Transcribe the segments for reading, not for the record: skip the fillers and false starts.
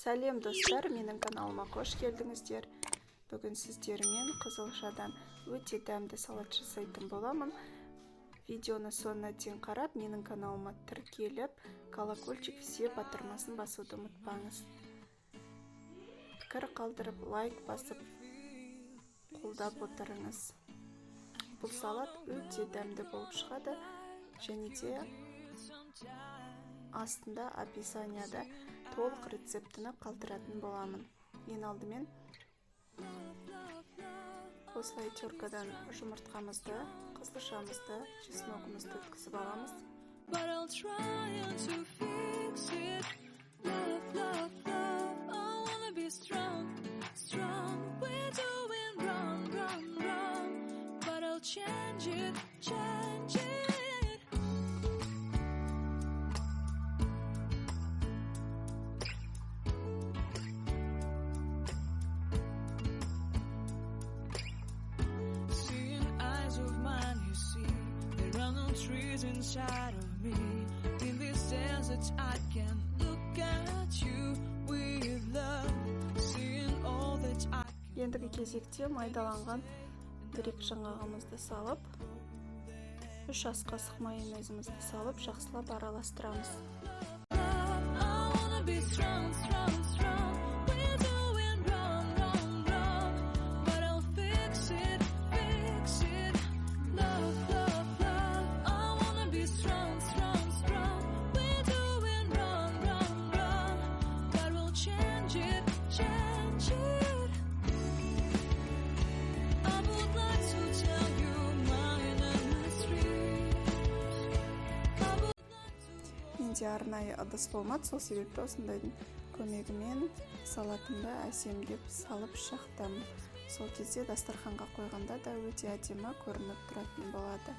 Сәлем достар, менің каналыма қош келдіңіздер. Бүгін сіздермен қызылшадан өте дәмді салат жасайтын боламын. Видеоны соңына дейін қарап, менің каналыма тіркеліп, колокольчик все батырмасын басуды ұмытпаңыз. Пікір қалдырып, лайк басып, қолдап отырыңыз. Бұл салат өте дәмді болып шығады, және де астында описанияда толық рецептіні қалдыратын боламын. Ең алдымен осылай теркадан жұмыртқамызды, қызылшамызды, чесногымызды өткізіп аламыз. Inside of me, in this desert, I can look at you with love, seeing all that I can. Ендігі кезекте майдаланған грек жаңғағымызды салып, 3 ас қасық майонезімізді салып, жақсылап араластырамыз. Менде арнайы ыдыс болмады, сол себепті осындайдың көмегімен салатымды әсемдеп салып шықтым. Сол кезде дастарханға қойғанда да өте әдемі көрініп тұратын болады.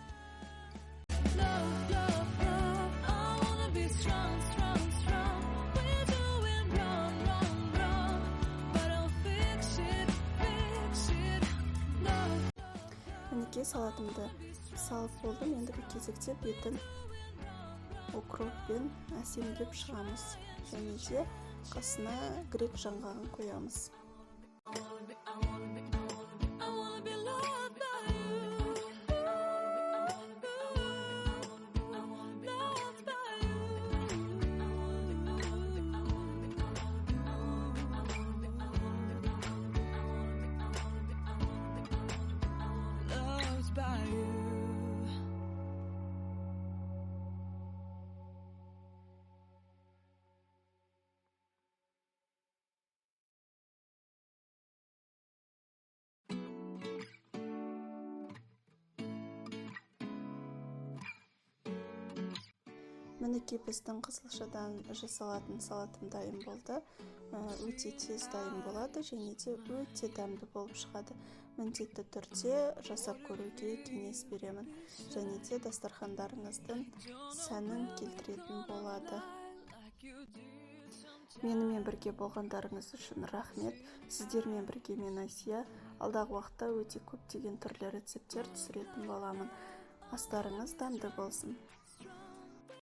Мінекей салатымды салып болдым, ендігі кезекте бетін укроппен әсемдеп шығамыз, және де қасына грек жаңғағын қоямыз. Мінекей біздің қызылшадан жасалатын салатым дайын болды. Өте тез дайын болады, және де өте дәмді болып шығады. Міндетті түрде жасап көруге кеңес беремін, және де дастархандарыңыздың сәнін келтіретін болады. Менімен бірге болғандарыңыз үшін рахмет. Сіздермен бірге мен Асия. Алдағы уақытта өте көптеген түрлі рецепттер түсіретін боламын. Астарыңыз дәмді болсын.